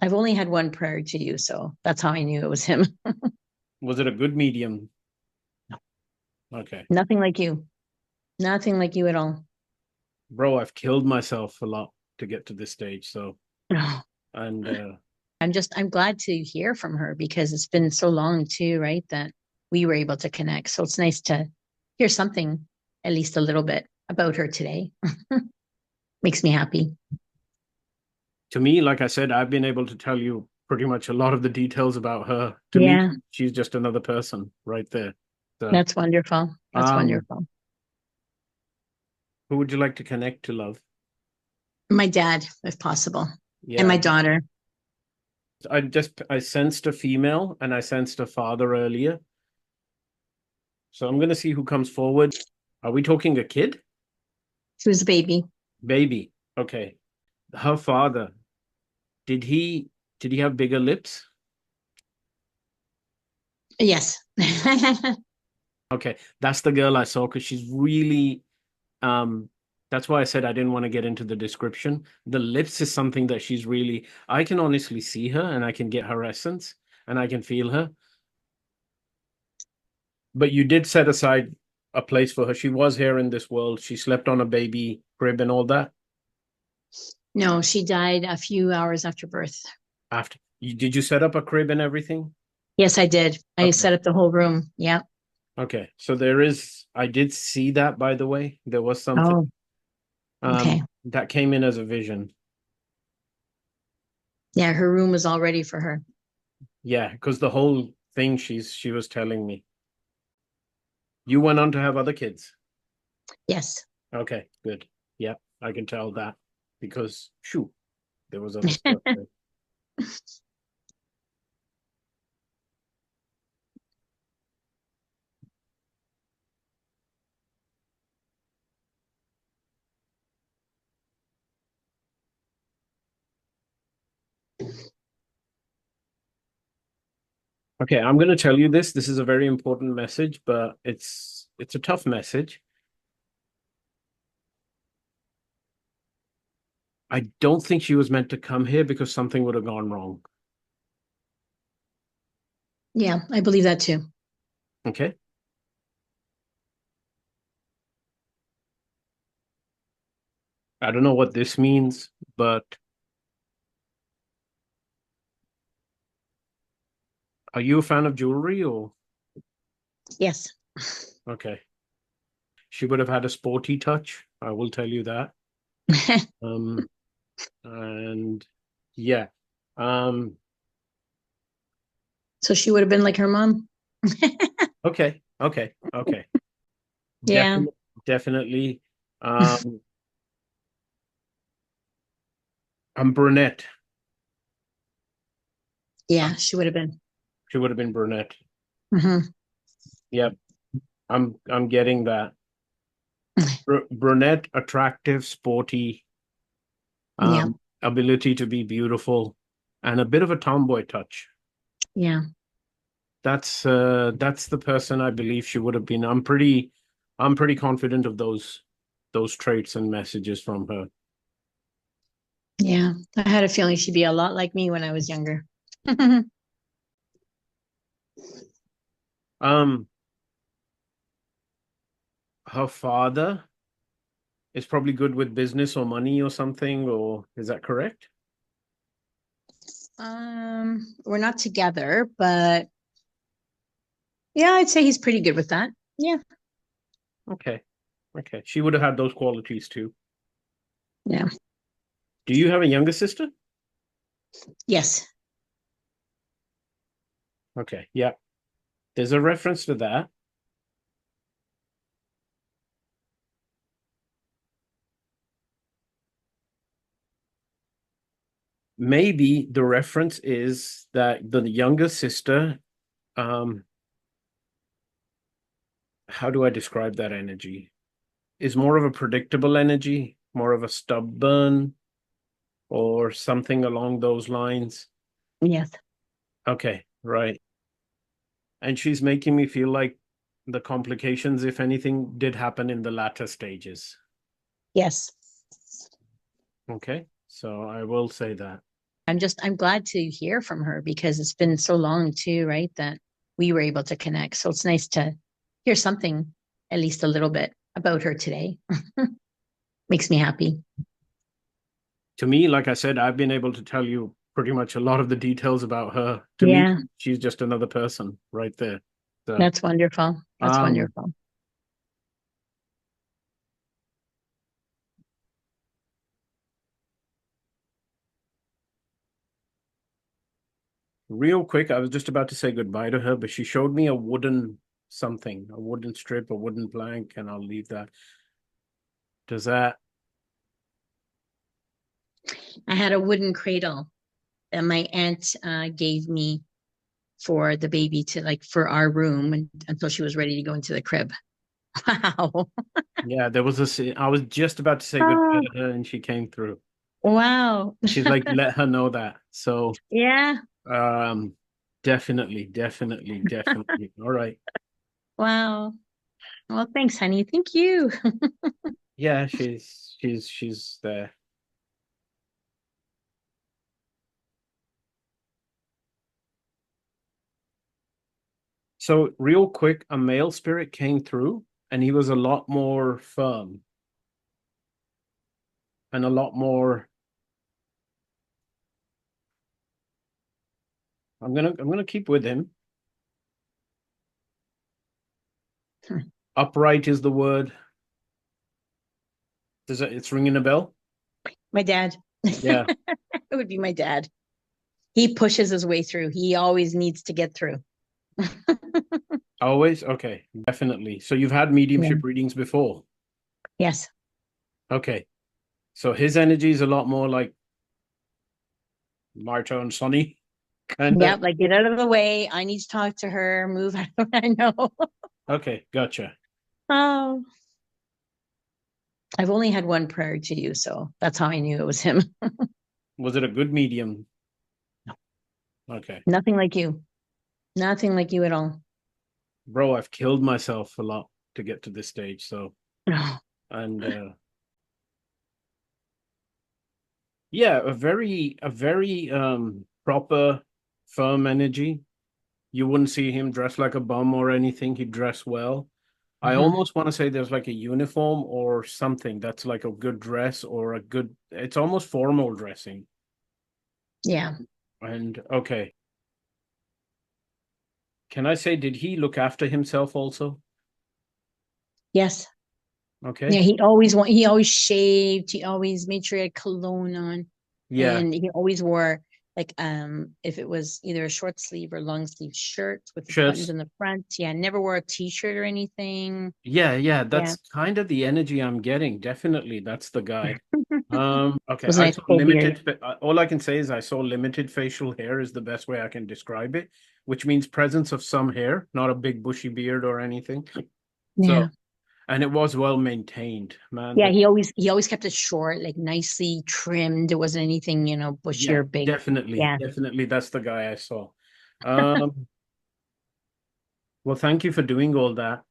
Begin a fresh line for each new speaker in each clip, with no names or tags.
I've only had one prior to you, so that's how I knew it was him.
Was it a good medium? Okay.
Nothing like you. Nothing like you at all.
Bro, I've killed myself a lot to get to this stage. So,
Oh,
and
I'm glad to hear from her because it's been so long too, right? That we were able to connect. So it's nice to hear something, at least a little bit about her today. Makes me happy.
to me, like I said, I've been able to tell you pretty much a lot of the details about her. To me,
Yeah,
she's just another person right there. So,
that's wonderful. That's
um,
wonderful.
who would you like to connect to, love?
My dad, if possible, and
Yeah,
my daughter.
I sensed a female and I sensed a father earlier. So I'm gonna see who comes forward. Are we talking a kid?
She was a baby.
Baby. Okay. Her father, did he did he have bigger lips?
Yes.
Okay. That's the girl I saw because she's really that's why I said I didn't want to get into the description. The lips is something that she's really I can honestly see her and I can get her essence and I can feel her. But you did set aside a place for her. She was here in this world. She slept on a baby crib and all that.
No, she died a few hours after birth.
After did you set up a crib and everything?
Yes, I did. I
Okay.
set up the whole room. Yeah.
Okay. So there is I did see that, by the way. There was something
Oh, okay.
that came in as a vision.
Yeah, her room was all ready for her.
Yeah, because the whole thing she was telling me. You went on to have other kids.
Yes.
Okay, good. Yeah, I can tell that because shoo, there was other stuff there. Okay, I'm going to tell you this. This is a very important message, but it's a tough message. I don't think she was meant to come here because something would have gone wrong.
Yeah, I believe that too.
Okay? I don't know what this means, but are you a fan of jewelry or
Yes.
okay. She would have had a sporty touch, I will tell you that. Um and yeah. Um
So she would have been like her mom.
okay.
Yeah.
Definitely. Um I'm brunette.
Yeah, she would have been.
She would have been brunette.
Hmm.
Yep. I'm getting that. Brunette, attractive, sporty,
Yeah.
ability to be beautiful, and a bit of a tomboy touch.
Yeah.
That's the person I believe she would have been. I'm pretty confident of those traits and messages from her.
Yeah. I had a feeling she'd be a lot like me when I was younger.
Um, her father is probably good with business or money or something, or is that correct?
We're not together, but yeah, I'd say he's pretty good with that. Yeah.
Okay. Okay. She would have had those qualities too.
Yeah.
Do you have a younger sister?
Yes.
Okay. Yeah. There's a reference to that. Maybe the reference is that the younger sister, um, how do I describe that energy? Is more of a predictable energy, more of a stubborn or something along those lines.
Yes.
Okay, right. And she's making me feel like the complications, if anything, did happen in the latter stages.
Yes.
Okay, so I will say that.
I'm glad to hear from her because it's been so long too, right? That we were able to connect. So it's nice to hear something, at least a little bit about her today. Makes me happy.
To me, like I said, I've been able to tell you pretty much a lot of the details about her. To me,
Yeah,
she's just another person right there. So,
that's wonderful. That's
um,
wonderful.
real quick, I was just about to say goodbye to her, but she showed me a wooden something, a wooden strip, a wooden plank, and I'll leave that. Does that?
I had a wooden cradle that my aunt gave me for the baby to like for our room until she was ready to go into the crib. Wow.
Yeah, there was I was just about to say goodbye
Oh,
to her, and she came through.
wow.
She's like, let her know that. So,
Yeah.
um, definitely, definitely, definitely. All right.
Wow. Well, thanks, honey. Thank you.
Yeah, she's there. So real quick, a male spirit came through, and he was a lot more firm and a lot more. I'm gonna keep with him. Upright is the word. It's ringing a bell?
My dad.
Yeah.
It would be my dad. He pushes his way through. He always needs to get through.
Always? Okay, definitely. So you've had
Yeah.
mediumship readings before.
Yes.
Okay. So his energy is a lot more like Marta and Sonny, kind
Yeah,
of.
like get out of the way. I need to talk to her. Move out of I know.
Okay, gotcha.
Oh, I've only had one prayer to you, so that's how I knew it was him.
Was it a good medium? Okay.
Nothing like you. Nothing like you at all.
Bro, I've killed myself a lot to get to this stage. So,
No.
and yeah, a very proper, firm energy. You wouldn't see him dressed like a bum or anything. He'd dress well. I
Mhm.
almost want to say there's like a uniform or something that's like a good dress or a good, it's almost formal dressing.
Yeah.
And okay, can I say, did he look after himself also?
Yes. Yeah,
Okay.
he always shaved. He always made sure he had cologne on.
Yeah.
And he always wore like if it was either a short sleeve or long sleeve shirt with the buttons
Shirts.
in the front. Yeah, never wore a t-shirt or anything.
Yeah, yeah,
Yeah.
that's kind of the energy I'm getting. Definitely, that's the guy.
It
Okay,
was a
I
nice
saw
full beard.
all I can say is I saw limited facial hair is the best way I can describe it, which means presence of some hair, not a big bushy beard or anything. So,
Yeah.
and it was well maintained, man.
Yeah, he always kept it short, like nicely trimmed. It wasn't anything, bushy
Yeah,
or big.
definitely,
Yeah.
definitely that's the guy I saw. Um, well, thank you for doing all that.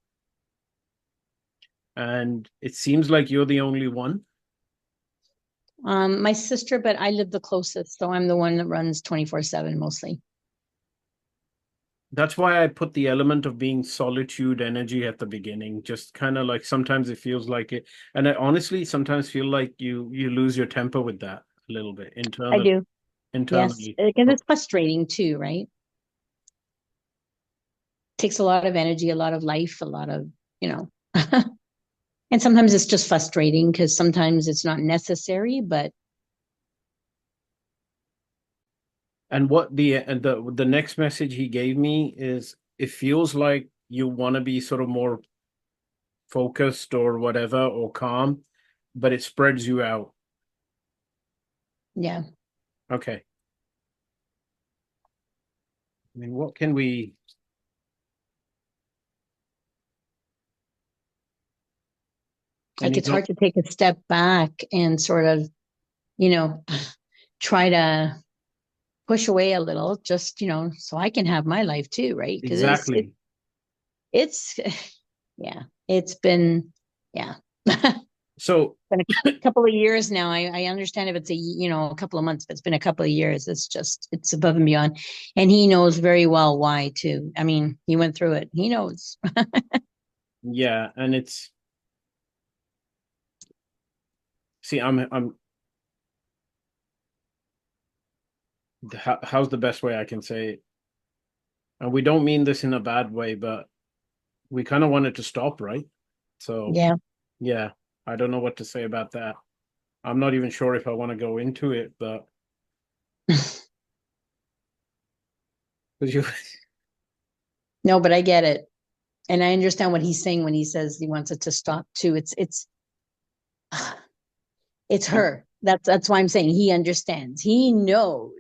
And it seems like you're the only one.
My sister, but I live the closest, so I'm the one that runs 24/7 mostly.
That's why I put the element of being solitude energy at the beginning. Just kind of like sometimes it feels like it, and I honestly sometimes feel like you lose your temper with that a little bit
I do. Yes,
internally.
because it's frustrating too, right? Takes a lot of energy, a lot of life, a lot of, you know. And sometimes it's just frustrating because sometimes it's not necessary, but
And what the next message he gave me is it feels like you want to be sort of more focused or whatever or calm, but it spreads you out.
yeah.
Okay. I mean, what can we
Like
any
it's hard to take a step back and sort of, you know, try to push away a little, just, so I can have my life too, right? Because
exactly.
it's, yeah, it's been, yeah.
So
Been a couple of years now. I understand if it's a couple of months, but it's been a couple of years. It's above and beyond. And he knows very well why too. I mean, he went through it. He knows.
yeah, and it's see, I'm how's the best way I can say it? And we don't mean this in a bad way, but we kind of want it to stop, right? So
Yeah.
yeah, I don't know what to say about that. I'm not even sure if I want to go into it, but because you
No, but I get it. And I understand what he's saying when he says he wants it to stop too. It's her. That's why I'm saying he understands. He knows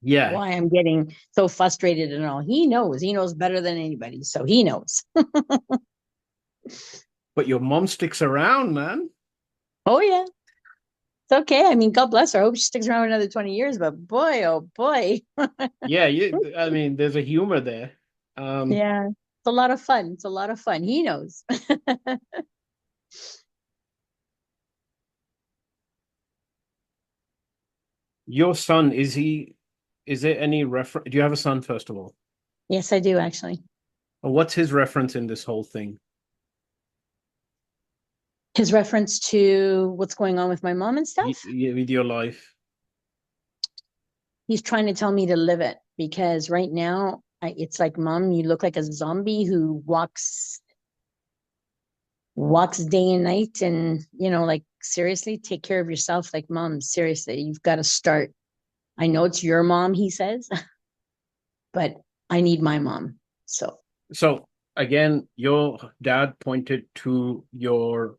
yeah,
why I'm getting so frustrated and all. He knows. He knows better than anybody. So he knows.
but your mom sticks around, man.
Oh yeah. It's okay. I mean, God bless her. I hope she sticks around another 20 years, but boy, oh boy.
Yeah, I mean, there's a humor there.
Yeah. It's a lot of fun. It's a lot of fun. He knows.
Your son, is there any reference? Do you have a son, first of all?
Yes, I do actually.
Or what's his reference in this whole thing?
His reference to what's going on with my mom and stuff.
With your life?
He's trying to tell me to live it because right now it's like, Mom, you look like a zombie who walks day and night, and like, seriously, take care of yourself. Like, Mom, seriously, you've got to start. I know it's your mom, he says, but I need my mom.
So again, your dad pointed to your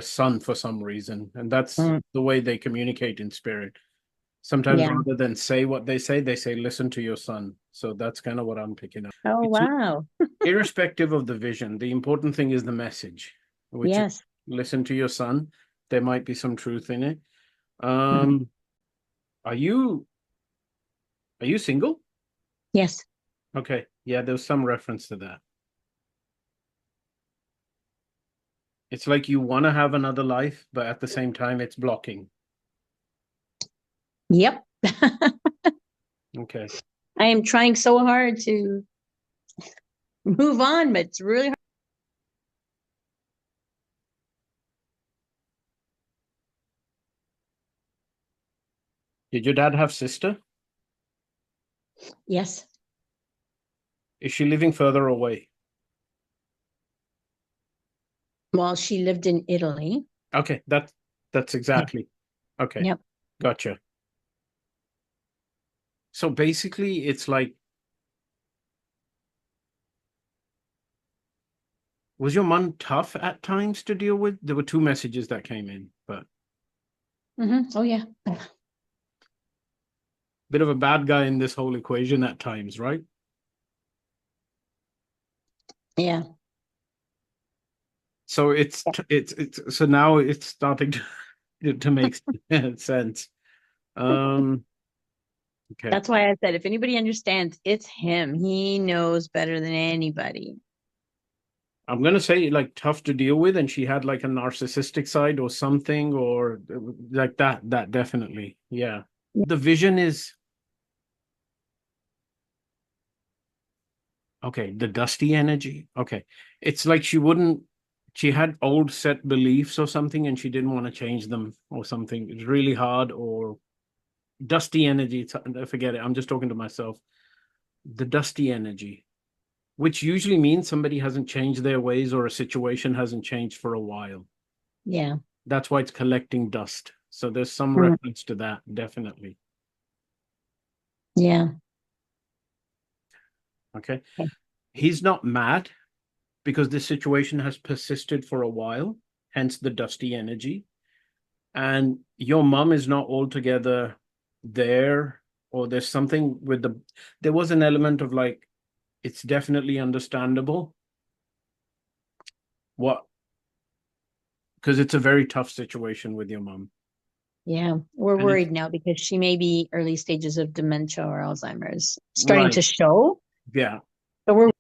son for some reason, and that's
Mm,
the way they communicate in spirit. Sometimes
yeah.
rather than say what they say, listen to your son. So that's kind of what I'm picking up.
Oh
It's
wow.
irrespective of the vision. The important thing is the message, which is
Yes.
listen to your son. There might be some truth in it.
Mhm.
Are you single?
Yes.
Okay. Yeah, there's some reference to that. It's like you want to have another life, but at the same time, it's blocking.
Yep.
Okay.
I am trying so hard to move on, but it's really hard.
Did your dad have sister?
Yes.
Is she living further away?
Well, she lived in Italy.
Okay, that's
Yeah.
exactly. Okay.
Yep.
Gotcha. So basically, it's like, was your mom tough at times to deal with? There were two messages that came in, but
Oh yeah.
bit of a bad guy in this whole equation at times, right?
Yeah.
So it's so now it's starting to make sense. Um, okay.
That's why I said if anybody understands, it's him. He knows better than anybody.
I'm gonna say like tough to deal with, and she had like a narcissistic side or something, or like that. That definitely, yeah. The vision is okay. The dusty energy, okay. It's like she wouldn't. She had old set beliefs or something, and she didn't want to change them or something. It's really hard or dusty energy. Forget it. I'm just talking to myself. The dusty energy, which usually means somebody hasn't changed their ways or a situation hasn't changed for a while.
Yeah.
That's why it's collecting dust. So there's some
Mm,
reference to that, definitely.
yeah.
Okay.
Okay.
He's not mad because this situation has persisted for a while, hence the dusty energy. And your mom is not altogether there, or there's something with there was an element of like, it's definitely understandable what, because it's a very tough situation with your mom.
Yeah. We're
And it's
worried now because she may be early stages of dementia or Alzheimer's starting to
right.
show.
Yeah.
So we're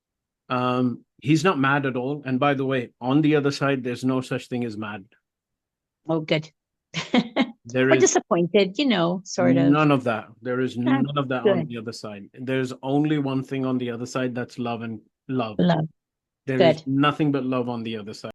He's not mad at all. And by the way, on the other side, there's no such thing as mad.
Oh, good.
There
Or
is
disappointed, sort of.
none of that. There is
Ah,
none of that on
good.
the other side. There's only one thing on the other side, that's love and love.
Love.
There is
Good.
nothing but love on the other side.